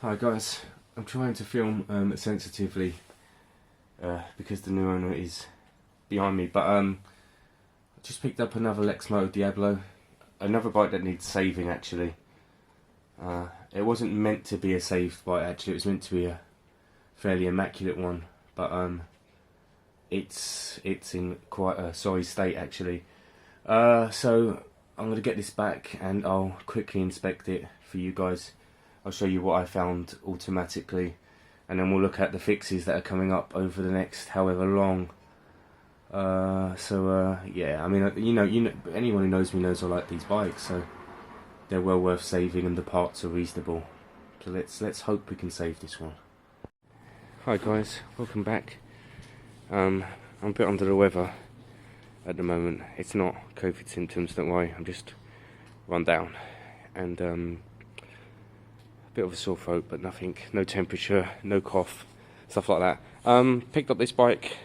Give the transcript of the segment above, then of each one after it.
Hi guys, I'm trying to film sensitively because the new owner is behind me, but I just picked up another Lexmo Diablo, another bike that needs saving actually. It wasn't meant to be a saved bike actually, it was meant to be a fairly immaculate one, but it's in quite a sorry state actually. So I'm going to get this back and I'll quickly inspect it for you guys. I'll show you what I found automatically, and then we'll look at the fixes that are coming up over the next however long. Yeah, I mean, you know, anyone who knows me knows I like these bikes, so they're well worth saving, and the parts are reasonable. So let's hope we can save this one. Hi guys, welcome back. I'm a bit under the weather at the moment. It's not COVID symptoms, don't worry. I'm just run down and bit of a sore throat, but nothing, no temperature, no cough, stuff like that. Picked up this bike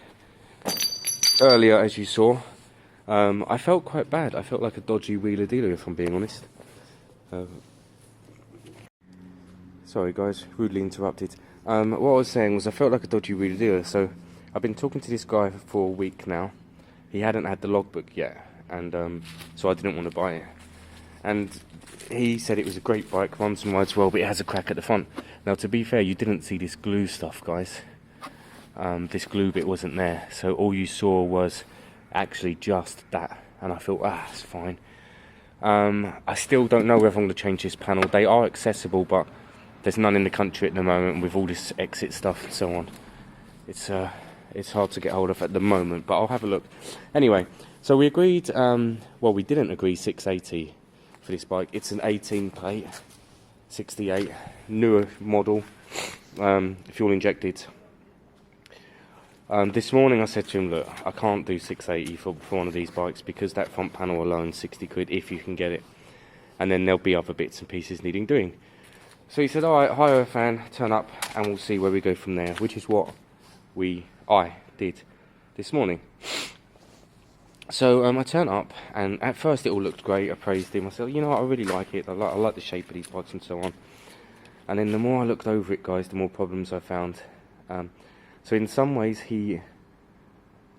earlier, as you saw. I felt quite bad. I felt like a dodgy wheeler dealer, if I'm being honest. Sorry guys, rudely interrupted. What I was saying was I felt like a dodgy wheeler dealer, so I've been talking to this guy for a week now. He hadn't had the logbook yet, and so I didn't want to buy it. And he said it was a great bike, runs and rides well, but it has a crack at the front. Now, to be fair, you didn't see this glue stuff, guys. This glue bit wasn't there, so all you saw was actually just that. And I thought, it's fine. I still don't know whether I'm going to change this panel. They are accessible, but there's none in the country at the moment with all this exit stuff and so on. It's hard to get hold of at the moment, but I'll have a look. Anyway, so we agreed, well, we didn't agree 680 for this bike. It's an 18 plate, 68, newer model, fuel injected. This morning I said to him, look, I can't do 680 for one of these bikes because that front panel alone, 60 quid if you can get it. And then there'll be other bits and pieces needing doing. So he said, alright, hire a fan, turn up, and we'll see where we go from there, which is what I did this morning. So I turned up, and at first it all looked great. I praised him. I said, you know what, I really like it. I like the shape of these bikes and so on. And then the more I looked over it, guys, the more problems I found. So in some ways he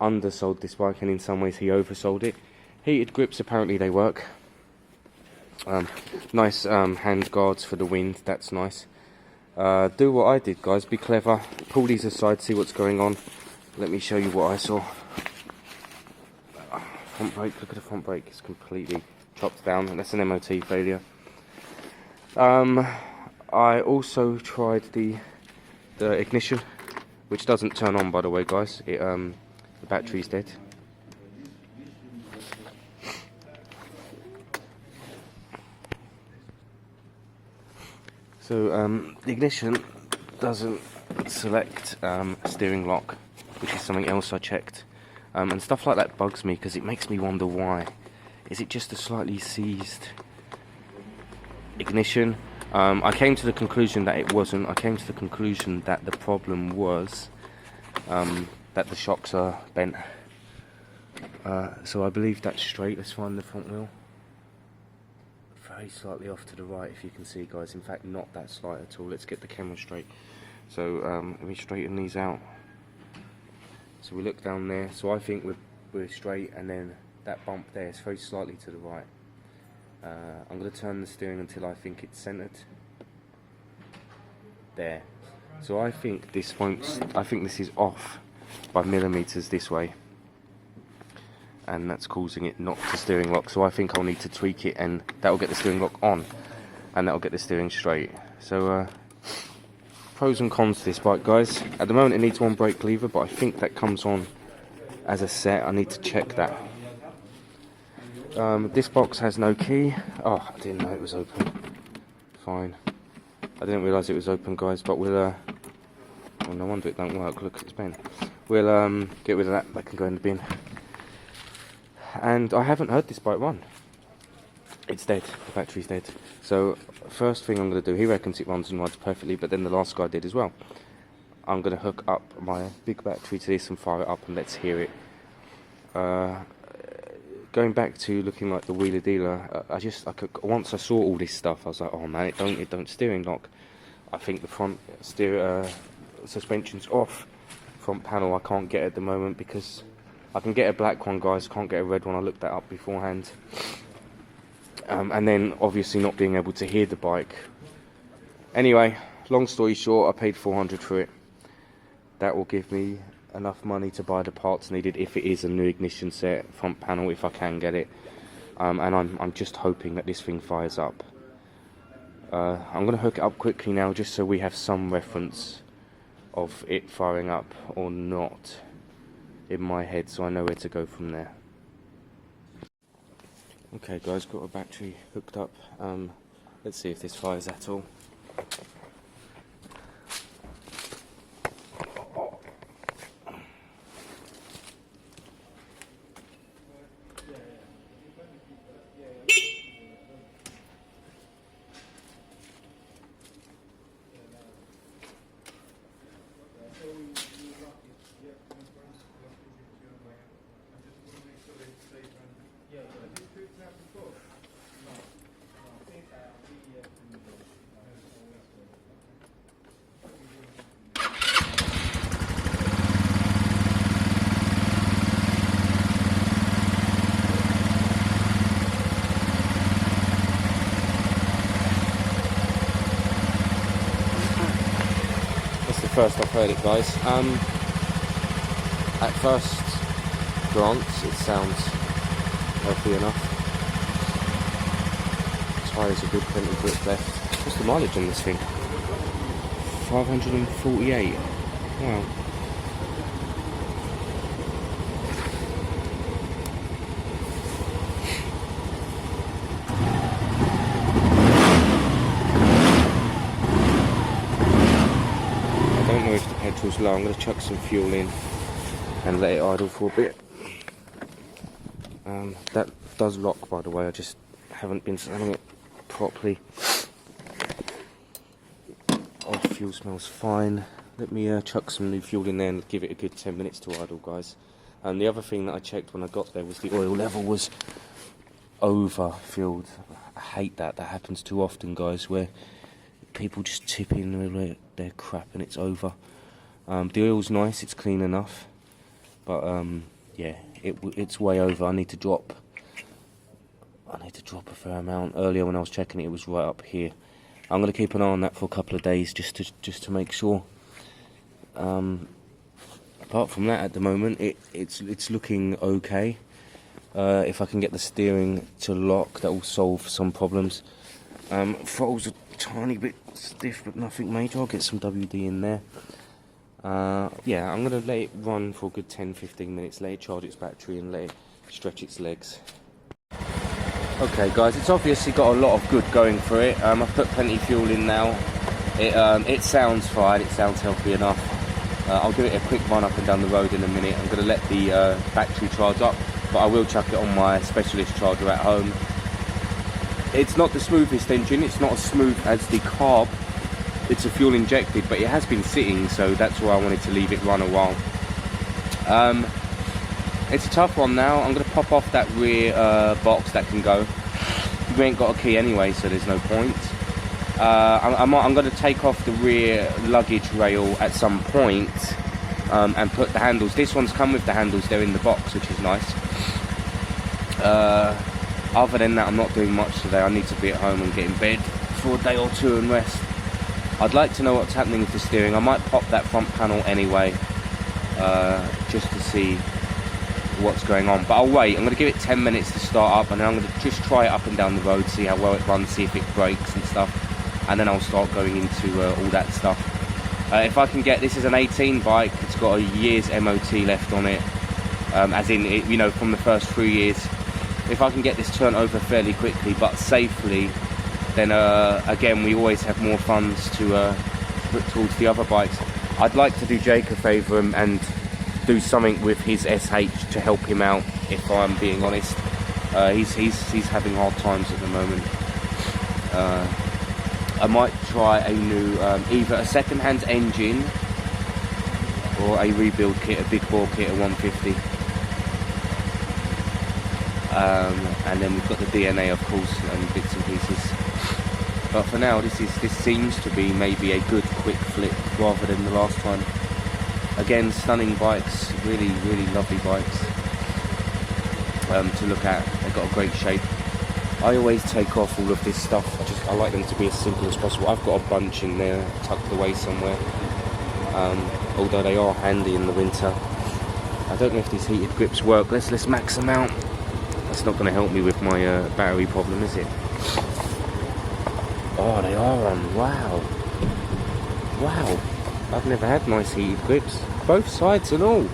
undersold this bike, and in some ways he oversold it. Heated grips, apparently they work. Nice hand guards for the wind, that's nice. Do what I did, guys, be clever. Pull these aside, see what's going on. Let me show you what I saw. Front brake, look at the front brake, it's completely chopped down, and that's an MOT failure. I also tried the ignition, which doesn't turn on, by the way, guys. The battery's dead. So the ignition doesn't select steering lock, which is something else I checked. And stuff like that bugs me because it makes me wonder why. Is it just a slightly seized ignition? I came to the conclusion that it wasn't. I came to the conclusion that the problem was that the shocks are bent. So I believe that's straight. Let's find the front wheel. Very slightly off to the right, if you can see, guys. In fact, not that slight at all. Let's get the camera straight. So let me straighten these out. So we look down there, so I think we're straight, and then that bump there is very slightly to the right. I'm going to turn the steering until I think it's centered. There. So I think this is off by millimeters this way, and that's causing it not to steering lock. So I think I'll need to tweak it, and that'll get the steering lock on, and that'll get the steering straight. So pros and cons to this bike, guys. At the moment it needs one brake lever, but I think that comes on as a set. I need to check that. This box has no key. Oh, I didn't know it was open. Fine. I didn't realise it was open, guys, but we'll oh, no wonder it don't work. Look, it's bent. We'll get rid of that. That can go in the bin. And I haven't heard this bike run. it's dead. The battery's dead. So first thing I'm going to do, he reckons it runs and rides perfectly, but then the last guy did as well. I'm going to hook up my big battery to this and fire it up, and let's hear it. Going back to looking like the wheeler dealer, once I saw all this stuff, I was like, oh man, it don't steering lock. I think the front suspension's off. Front panel I can't get at the moment because I can get a black one, guys, can't get a red one. I looked that up beforehand. And then obviously not being able to hear the bike. Anyway, long story short, I paid 400 for it. That will give me enough money to buy the parts needed if it is a new ignition set, front panel, if I can get it. And I'm just hoping that this thing fires up. I'm going to hook it up quickly now just so we have some reference of it firing up or not in my head, so I know where to go from there. Okay guys, got a battery hooked up. Let's see if this fires at all. First I've heard it, guys. At first glance it sounds healthy enough. Tyres are good, plenty of grip left. What's the mileage on this thing? 548. Wow. Petrol's low. I'm going to chuck some fuel in and let it idle for a bit. That does lock, by the way. I just haven't been selling it properly. Oh, fuel smells fine. Let me chuck some new fuel in there and give it a good 10 minutes to idle, guys. And the other thing that I checked when I got there was the oil level was over-filled. I hate that. That happens too often, guys, where people just tip in their crap and it's over. The oil's nice, it's clean enough, but yeah, it's way over. I need to drop a fair amount. Earlier when I was checking it, it was right up here. I'm going to keep an eye on that for a couple of days just to make sure. Apart from that, at the moment it's looking okay. If I can get the steering to lock, that will solve some problems. Throttle's a tiny bit stiff, but nothing major. I'll get some WD in there. Yeah, I'm going to let it run for a good 10-15 minutes, let it charge its battery and let it stretch its legs. Okay guys, it's obviously got a lot of good going for it. I've put plenty of fuel in now. It sounds fine, it sounds healthy enough. I'll give it a quick run up and down the road in a minute. I'm going to let the battery charge up, but I will chuck it on my specialist charger at home. It's not the smoothest engine, it's not as smooth as the carb. It's a fuel injected, but it has been sitting, so that's why I wanted to leave it run a while. It's a tough one now. I'm going to pop off that rear box that can go. We ain't got a key anyway, so there's no point. I'm going to take off the rear luggage rail at some point and put the handles. This one's come with the handles, they're in the box, which is nice. Other than that, I'm not doing much today. I need to be at home and get in bed for a day or two and rest. I'd like to know what's happening with the steering. I might pop that front panel anyway, just to see what's going on. But I'll wait. I'm going to give it 10 minutes to start up, and then I'm going to just try it up and down the road, see how well it runs, see if it brakes and stuff. And then I'll start going into all that stuff. If I can get, this is an 18 bike, it's got a year's MOT left on it, as in, you know, from the first 3 years. If I can get this turned over fairly quickly, but safely, then again, we always have more funds to put towards the other bikes. I'd like to do Jake a favour and do something with his SH to help him out, if I'm being honest. He's having hard times at the moment. I might try a new, either a second-hand engine or a rebuild kit, a big bore kit, a 150. And then we've got the DNA, of course, and bits and pieces. But for now, this seems to be maybe a good quick flip rather than the last time. Again, stunning bikes, really lovely bikes to look at. They've got a great shape. I always take off all of this stuff. I like them to be as simple as possible. I've got a bunch in there tucked away somewhere. Although they are handy in the winter. I don't know if these heated grips work. Let's max them out. That's not going to help me with my battery problem, is it? Oh, they are on. Wow. I've never had nice heated grips. Both sides and all.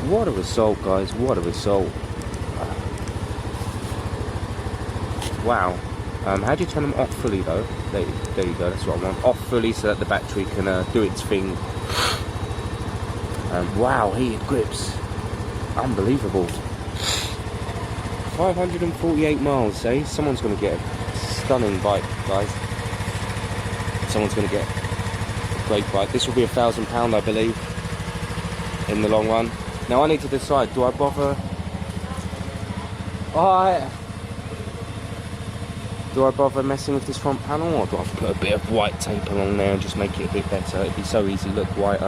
What a result, guys. What a result. Wow. How do you turn them off fully, though? There you go. That's what I want. Off fully so that the battery can do its thing. Wow, heated grips. Unbelievable. 548 miles, eh? Someone's going to get a stunning bike, guys. Someone's going to get a great bike. This will be £1,000, I believe, in the long run. Now I need to decide, do I bother... Do I bother messing with this front panel, or do I put a bit of white tape along there and just make it a bit better? It'd be so easy. Look, white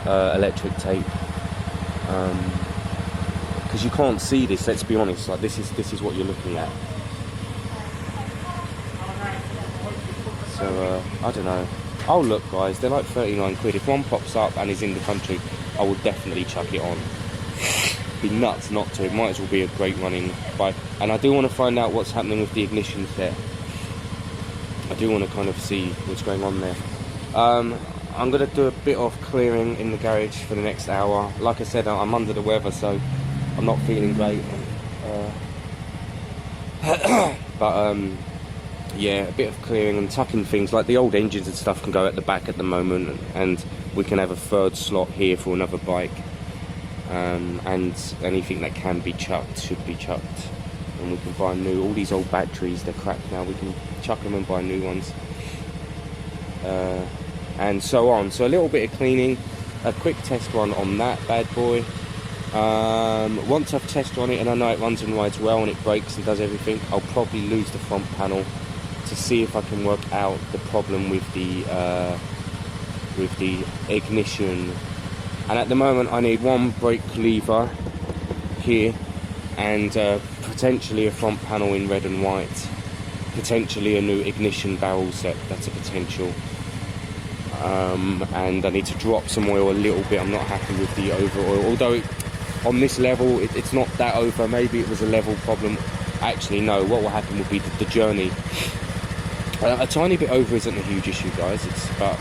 electric tape. Because you can't see this. Let's be honest. Like this is what you're looking at. So I don't know. Oh look, guys, they're like 39 quid. If one pops up and is in the country, I will definitely chuck it on. Be nuts not to. It might as well be a great running bike. And I do want to find out what's happening with the ignition set. I do want to kind of see what's going on there. I'm going to do a bit of clearing in the garage for the next hour. Like I said, I'm under the weather, so I'm not feeling great. But yeah, a bit of clearing and tucking things. Like the old engines and stuff can go at the back at the moment, and we can have a third slot here for another bike. And anything that can be chucked should be chucked, and we can buy new. All these old batteries, they're crap now. We can chuck them and buy new ones, and so on. So a little bit of cleaning, a quick test run on that bad boy. Once I've test run it and I know it runs and rides well and it brakes and does everything, I'll probably lose the front panel to see if I can work out the problem with the ignition. And at the moment I need one brake lever here and potentially a front panel in red and white, potentially a new ignition barrel set. That's a potential. And I need to drop some oil a little bit. I'm not happy with the over oil, although on this level it's not that over. Maybe it was a level problem. Actually no, what will happen will be the journey. A tiny bit over isn't a huge issue, guys. It's about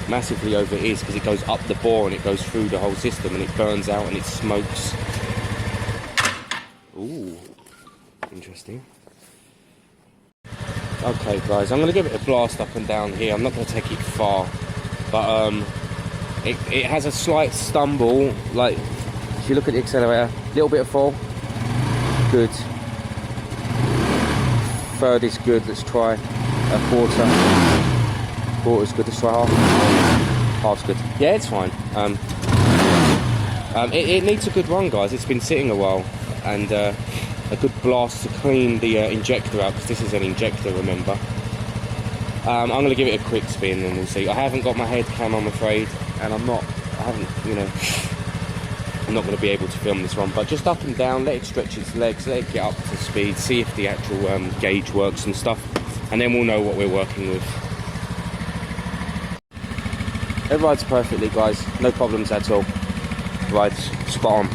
massively over it is, because it goes up the bore and it goes through the whole system and it burns out and it smokes. Ooh, interesting. Okay guys, I'm going to give it a blast up and down here. I'm not going to take it far, but it has a slight stumble. Like if you look at the accelerator, little bit of fall, good. Third is good. Let's try a quarter. Quarter's good. Let's try half. Half's good. Yeah, it's fine. It needs a good run, guys. It's been sitting a while, and a good blast to clean the injector out, because this is an injector, remember. I'm going to give it a quick spin and we'll see. I haven't got my head cam, I'm afraid, and I'm not going to be able to film this one, but just up and down, let it stretch its legs, let it get up to speed, see if the actual gauge works and stuff, and then we'll know what we're working with. It rides perfectly, guys, no problems at all. Rides spot on.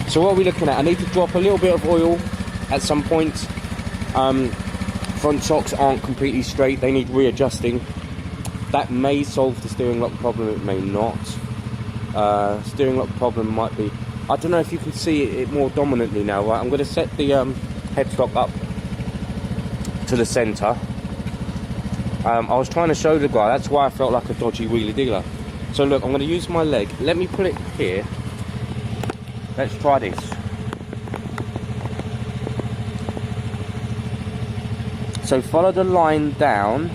So what are we looking at? I need to drop a little bit of oil at some point. Front shocks aren't completely straight, they need readjusting. That may solve the steering lock problem, it may not. Steering lock problem might be, I don't know if you can see it more dominantly now, right? I'm going to set the headstock up to the centre. I was trying to show the guy, that's why I felt like a dodgy wheelie dealer. So look, I'm going to use my leg, let me put it here. Let's try this. So follow the line down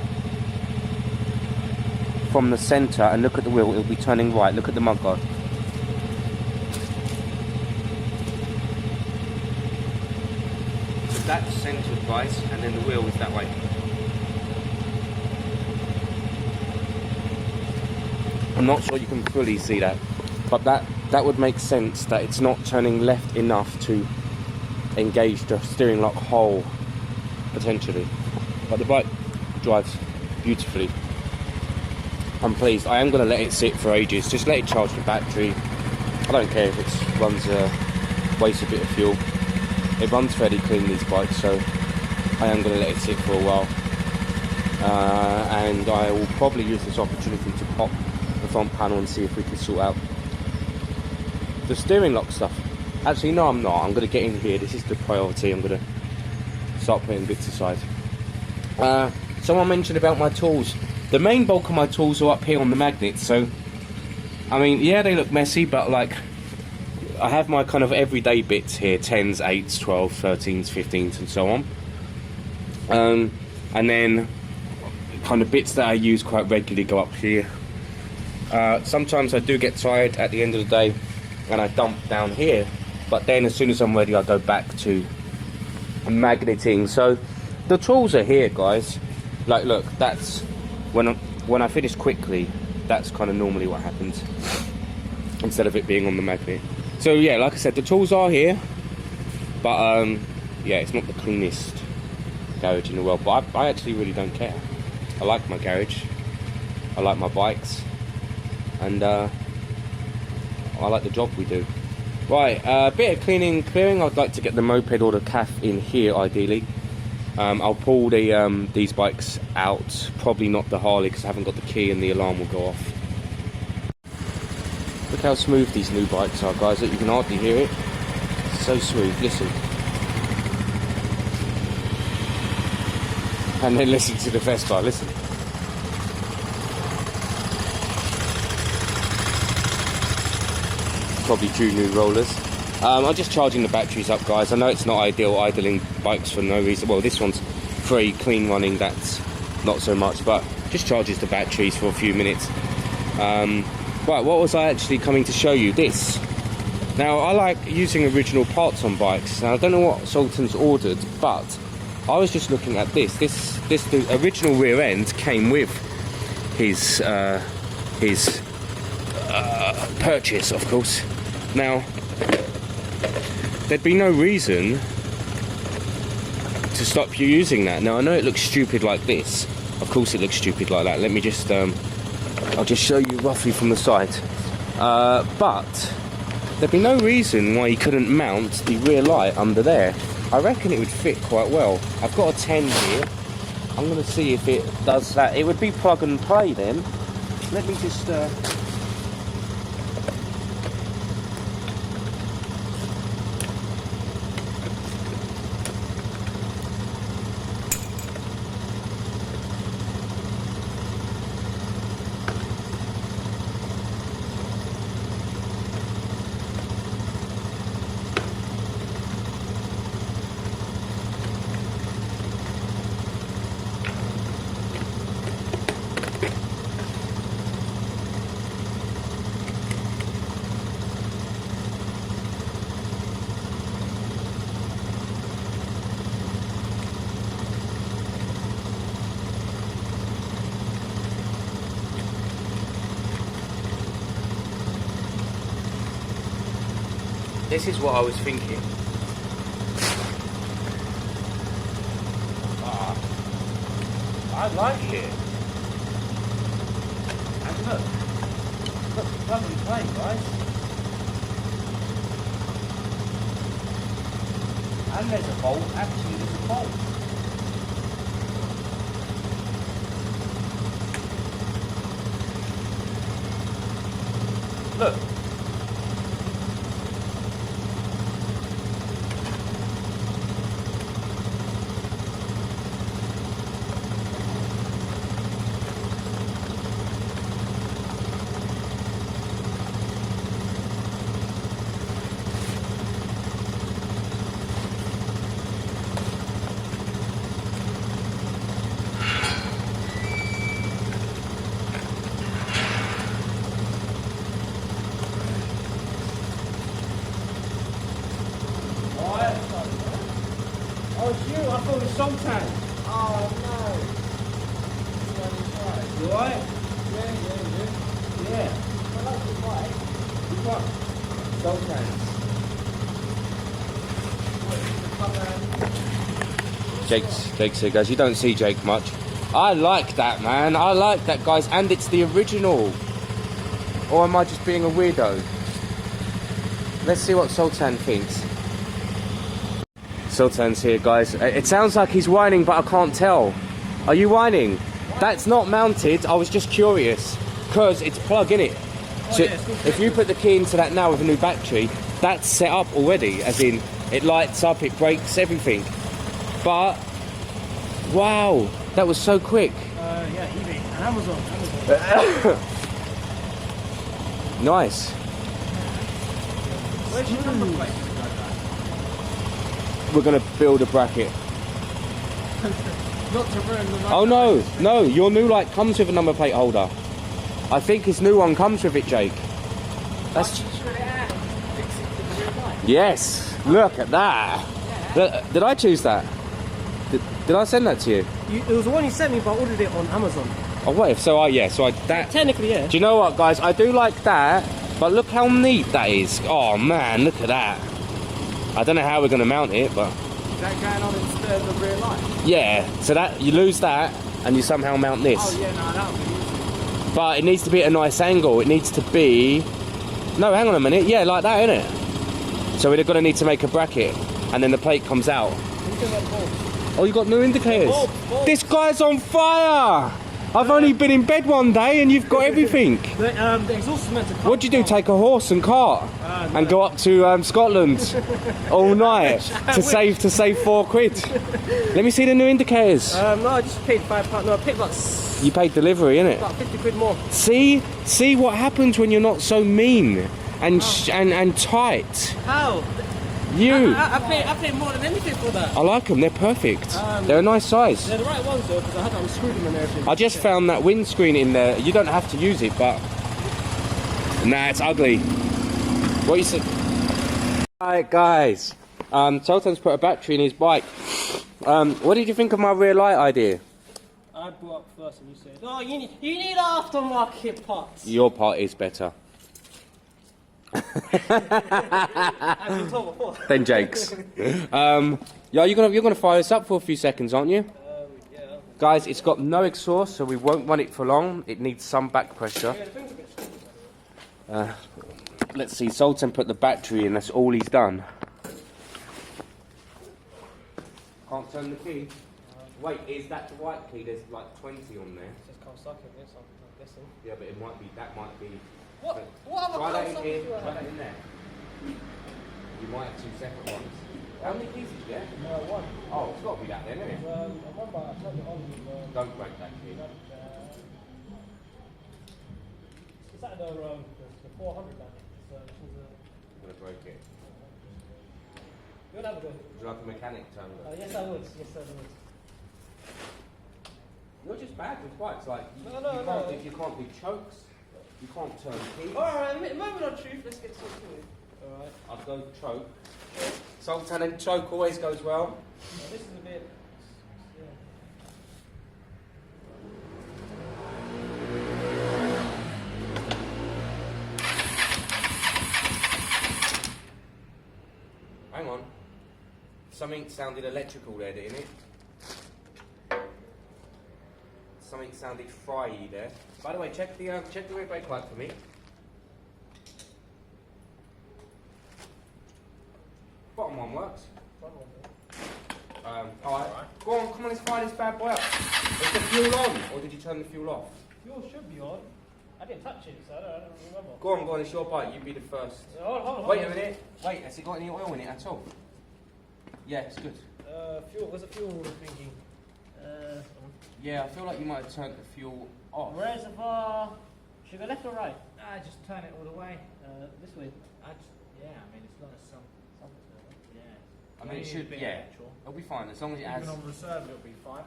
from the centre and look at the wheel. It'll be turning right. Look at the mudguard. So that's centred, guys, and then the wheel is that way. I'm not sure you can fully see that, but that would make sense that it's not turning left enough to engage the steering lock hole, potentially. But the bike drives beautifully. I'm pleased. I am going to let it sit for ages. Just let it charge the battery. I don't care if it runs wastes a bit of fuel. It runs fairly clean, these bikes, so I am going to let it sit for a while. And I will probably use this opportunity to pop the front panel and see if we can sort out the steering lock stuff. Actually, no, I'm not. I'm going to get in here. This is the priority. I'm going to start putting bits aside. Someone mentioned about my tools. The main bulk of my tools are up here on the magnets, so I mean, yeah, they look messy, but like I have my kind of everyday bits here, 10s, 8s, 12s, 13s, 15s and so on. And then kind of bits that I use quite regularly go up here. Sometimes I do get tired at the end of the day and I dump down here, but then as soon as I'm ready I go back to magneting. So the tools are here, guys. Like, look, that's when I finish quickly, that's kind of normally what happens instead of it being on the magnet. So yeah, like I said, the tools are here, but yeah, it's not the cleanest garage in the world, but I actually really don't care. I like my garage, I like my bikes, and I like the job we do. Right, a bit of cleaning, clearing. I'd like to get the moped or the CAF in here ideally. I'll pull these bikes out, probably not the Harley because I haven't got the key and the alarm will go off. Look how smooth these new bikes are, guys. Look, you can hardly hear it. It's so smooth, listen. And then listen to the Vespa, listen. Probably 2 new rollers. I'm just charging the batteries up, guys. I know it's not ideal idling bikes for no reason. Well, this one's free, clean running, that's not so much, but just charges the batteries for a few minutes. Right, what was I actually coming to show you? This. Now, I like using original parts on bikes. Now, I don't know what Sultan's ordered, but I was just looking at this. The original rear end came with his purchase, of course. Now, there'd be no reason to stop you using that. Now, I know it looks stupid like this. Of course it looks stupid like that. Let me just, I'll just show you roughly from the side. But there'd be no reason why you couldn't mount the rear light under there. I reckon it would fit quite well. I've got a 10 here. I'm going to see if it does that. It would be plug and play then. Let me just... This is what I was thinking. I like it. And look, plug and play, guys. And there's a bolt. Actually, there's a bolt. Look. Sultan. Oh no. You alright? Yeah. I like the bike. Which one? Sultan. Jake's here, guys. You don't see Jake much. I like that, man. I like that, guys. And it's the original. Or am I just being a weirdo? Let's see what Sultan thinks. Sultan's here, guys. It sounds like he's whining, but I can't tell. Are you whining? That's not mounted. I was just curious. Because it's plug, innit? So if you put the key into that now with a new battery, that's set up already. As in, it lights up, it brakes, everything. But, wow, that was so quick. Yeah, eBay and Amazon. Nice. Where's your number plate? We're gonna build a bracket. Not to ruin the Oh no, your new light comes with a number plate holder. I think his new one comes with it, Jake. That's yes. Look at that. Did I choose that? Did I send that to you? It was the one you sent me, but I ordered it on Amazon. Oh wait, so that. Technically, yeah. Do you know what, guys? I do like that, but look how neat that is. Oh man, look at that. I don't know how we're gonna mount it, but. Is that going on instead of the rear light? Yeah. So that you lose that, and you somehow mount this. Oh yeah, no, that would be easy. But it needs to be at a nice angle. It needs to be. No, hang on a minute. Yeah, like that, innit? So we're gonna need to make a bracket, and then the plate comes out. Oh, you got new indicators. Bulbs. This guy's on fire. I've only been in bed one day, and you've got everything. The exhaust is meant to come. What'd you do? Take a horse and cart no. and go up to Scotland all night to save £4? Let me see the new indicators. No, I just paid £5. No, I paid about You paid delivery, innit? about 50 quid more. See what happens when you're not so mean and and tight. How? You. I paid more than anything for that. I like them. They're perfect. They're a nice size. They're the right ones though, because I had to unscrew them and everything. I just found that windscreen in there. You don't have to use it, but nah, it's ugly. What you said? Alright, guys. Sultan's put a battery in his bike. What did you think of my rear light idea? I brought up first and you said, "Oh, you need aftermarket parts." Your part is better. I've been told before. Then Jake's. Yeah, you're gonna fire this up for a few seconds, aren't you? Yeah. Guys, it's got no exhaust, so we won't run it for long. It needs some back pressure. Let's see, Sultan put the battery in, that's all he's done. Can't turn the key. Wait, is that the right key? There's like 20 on there. It says Kawasaki on this, I'm guessing. Yeah, but it might be, that might be... What other Try that in Kawasaki here, do I try have? that in there. You might have two separate ones. How many keys did you get? One. Oh, it's got to be that then, isn't it? I remember I turned it on with... Don't break that key. Is that the 400 man? I'm going to break it. You'll have a go. Would you like a mechanic turn? Yes, I would. Yes, I would. You're just bad with bikes. Like, No. if you can't do chokes, you can't turn keys. Alright, moment of truth, let's get something to it. Alright. I'd go choke. Sultan and choke always goes well. This is a bit... Yeah. Hang on. Something sounded electrical there, didn't it? Something sounded fry-y there. By the way, check the rear brake light for me. Bottom one works. Alright. Go on, come on, let's fire this bad boy up. Is the fuel on, or did you turn the fuel off? Fuel should be on. I didn't touch it, so I don't remember. Go on, it's your bike, you be the first. Hold on. Wait a minute. Wait, has it got any oil in it at all? Yeah, it's good. Fuel, where's the fuel thingy? Yeah, I feel like you might have turned the fuel off. Reservoir. Should I go left or right? I just turn it all the way. This way. Yeah, I mean, as long as something. Yeah. I mean, it should be, yeah. It'll be fine, as long as it has... Even on reserve, it'll be fine.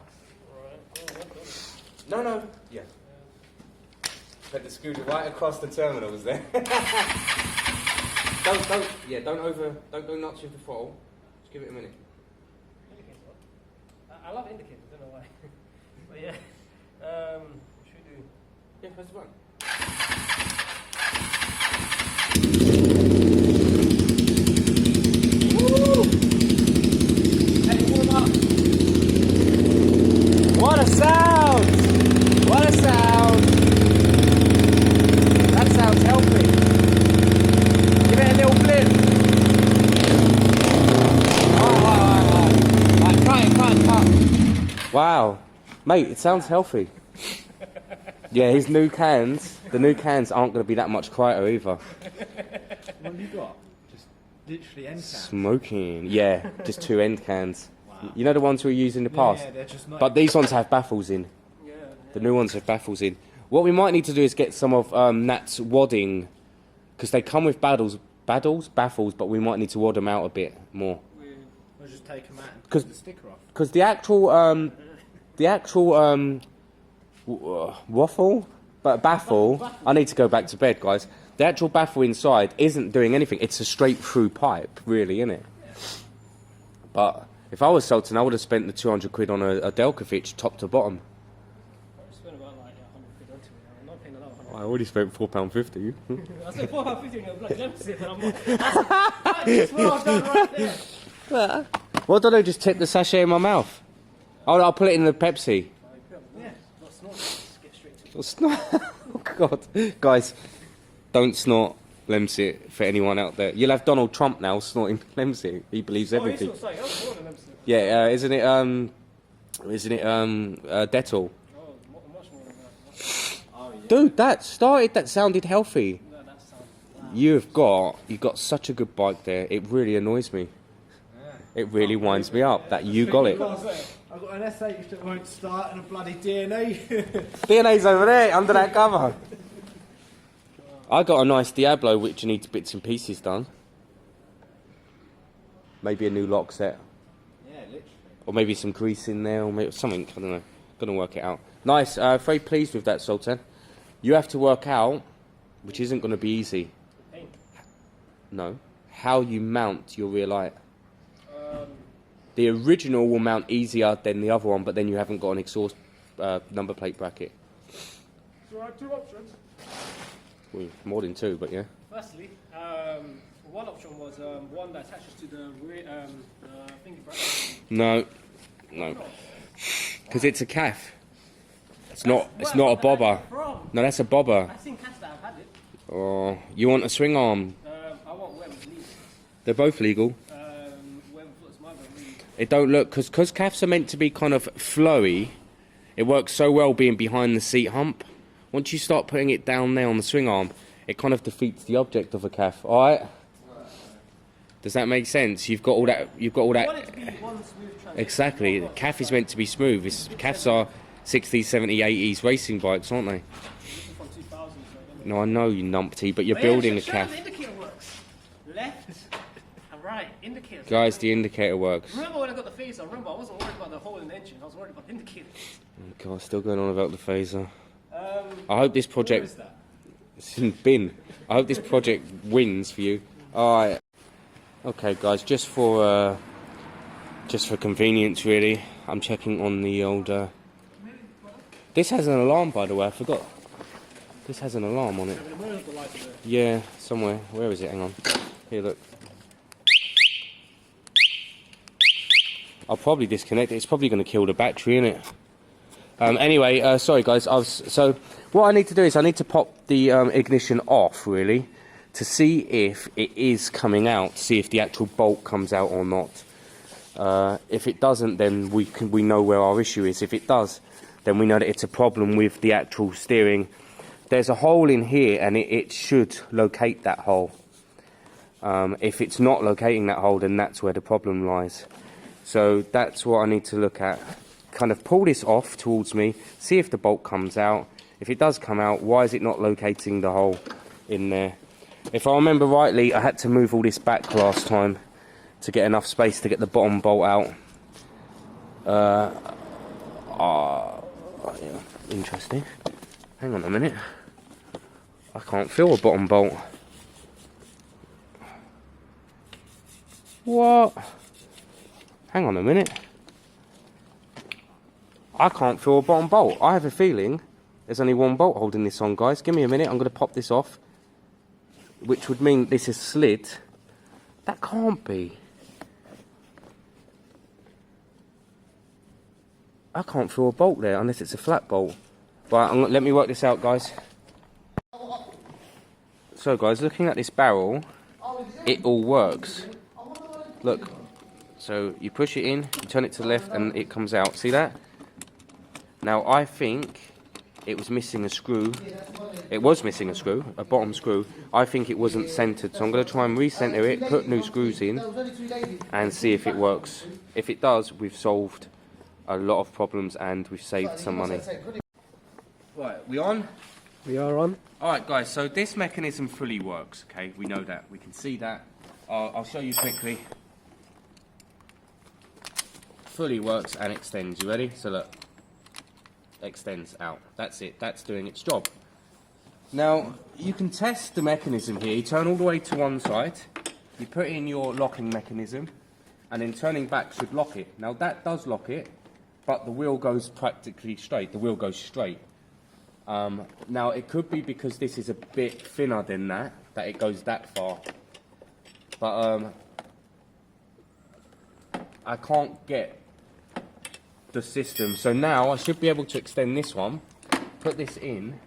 Alright. No, yeah. Put the scooter right across the terminals there. don't go nuts with the throttle. Just give it a minute. I love indicators, I don't know why. But yeah. What should we do? Yeah, press the button. Woo! Hey, warm up. What a sound! What a sound! That sounds healthy. Give it a little blip. Cut. Wow. Mate, it sounds healthy. Yeah, his new cans, the new cans aren't going to be that much quieter either. What have you got? Just literally end cans. Smoking. Yeah, just 2 end cans. Wow. You know the ones we used in the past? Yeah, they're just not. But these ones have baffles in. Yeah. The new ones have baffles in. What we might need to do is get some of Nat's wadding, because they come with baffles, but we might need to wad them out a bit more. We'll just take them out and 'Cause- put the sticker off. Because the actual waffle, but baffle. I need to go back to bed, guys. The actual baffle inside isn't doing anything. It's a straight through pipe, really, isn't it? But if I was Sultan, I would have spent the 200 quid on a Delcafitch top to bottom. I spent about like 100 quid onto it. I'm not paying another 100. I already spent £4.50. I spent £4.50 on your bloody lemon, and I'm like, that's what I've done right there. What did I just tip the sachet in my mouth? Oh, I'll put it in the Pepsi. Yeah, not snort, just get straight to it. Oh, snort. Oh, God. Guys, don't snort Lemsit for anyone out there. You'll have Donald Trump now snorting Lemsit. He believes everything. Oh, he's not saying, I want a lemon. Yeah, isn't it Dettol? Oh, much more than that. Oh, yeah. Dude, that sounded healthy. No, that sounds... You've got such a good bike there. It really annoys me. It really winds me up that you got it. I've got an S8 that won't start and a bloody DNA. DNA's over there, under that cover. I got a nice Diablo which needs bits and pieces done. Maybe a new lock set. Yeah, literally. Or maybe some grease in there, or maybe something, I don't know. Gonna work it out. Nice, very pleased with that, Sultan. You have to work out, which isn't gonna be easy. Paint. No. How you mount your rear light. The original will mount easier than the other one, but then you haven't got an exhaust number plate bracket. So I have 2 options. Well, more than 2, but yeah. Firstly, one option was one that attaches to the rear thingy bracket. No. Because it's a calf. It's not a bobber. No, that's a bobber. I've seen cats that have had it. Oh, you want a swing arm? I want whoever's legal. They're both legal. Whoever floats my boat really. It don't look, because calves are meant to be kind of flowy. It works so well being behind the seat hump. Once you start putting it down there on the swing arm, it kind of defeats the object of a calf. All right? Does that make sense? You've got all that. You want it to be one smooth transition. Exactly. The calf is meant to be smooth. Calves are 60s, 70s, 80s racing bikes, aren't they? This is from 2000, so I don't No, I know you numpty, but you're But building yeah, a show calf. the indicator works. Left and right, indicators. Guys, the indicator works. Remember when I got the phaser? Remember, I wasn't worried about the hole in the engine. I was worried about the indicators. Oh, God, still going on about the phaser. Um, I hope this Where project... is that? It's in bin. I hope this project wins for you. Alright. Okay, guys, just for convenience, really, I'm checking on the old... This has an alarm, by the way, I forgot. This has an alarm on it. where's the light there? Yeah, somewhere. Where is it? Hang on. Here, look. I'll probably disconnect it. It's probably going to kill the battery, innit? Anyway, sorry guys. So what I need to do is I need to pop the ignition off, really, to see if it is coming out. See if the actual bolt comes out or not. If it doesn't, then we know where our issue is. If it does, then we know that it's a problem with the actual steering. There's a hole in here, and it should locate that hole. If it's not locating that hole, then that's where the problem lies. So that's what I need to look at. Kind of pull this off towards me, see if the bolt comes out. If it does come out, why is it not locating the hole in there? If I remember rightly, I had to move all this back last time to get enough space to get the bottom bolt out. Yeah, interesting. Hang on a minute. I can't feel a bottom bolt. What? Hang on a minute. I can't feel a bottom bolt. I have a feeling there's only one bolt holding this on, guys. Give me a minute, I'm going to pop this off, which would mean this is slid. That can't be. I can't feel a bolt there unless it's a flat bolt. Right, let me work this out, guys. So, guys, looking at this barrel, it all works. Look, so you push it in, you turn it to the left, and it comes out. See that? Now, I think it was missing a screw. It was missing a screw, a bottom screw. I think it wasn't centered, so I'm going to try and recenter it, put new screws in, and see if it works. If it does, we've solved a lot of problems and we've saved some money. Right, we on? We are on. Alright guys, so this mechanism fully works, okay? We know that, we can see that. I'll show you quickly. Fully works and extends, you ready? So look, extends out. That's it, that's doing its job. Now, you can test the mechanism here. You turn all the way to one side, you put in your locking mechanism, and then turning back should lock it. Now that does lock it, but the wheel goes practically straight. The wheel goes straight. Now it could be because this is a bit thinner than that it goes that far. But I can't get the system. So now I should be able to extend this one, put this in.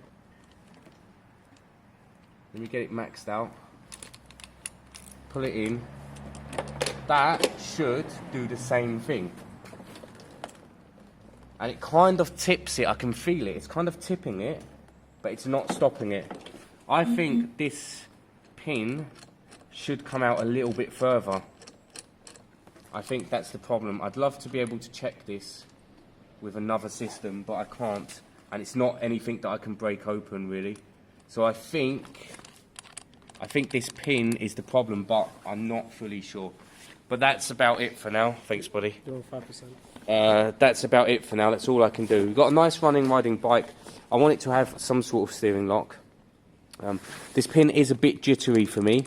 Let me get it maxed out. Pull it in. That should do the same thing. And it kind of tips it, I can feel it. It's kind of tipping it, but it's not stopping it. I think this pin should come out a little bit further. I think that's the problem. I'd love to be able to check this with another system, but I can't. And it's not anything that I can break open, really. So I think this pin is the problem, but I'm not fully sure. But that's about it for now. Thanks, buddy. Doing 5%. That's about it for now. That's all I can do. We've got a nice riding bike. I want it to have some sort of steering lock. This pin is a bit jittery for me.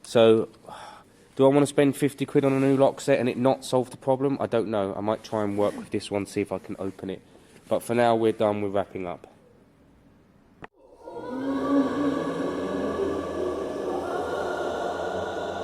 So, do I want to spend 50 quid on a new lock set and it not solve the problem? I don't know. I might try and work with this one, see if I can open it. But for now, we're done. We're wrapping up.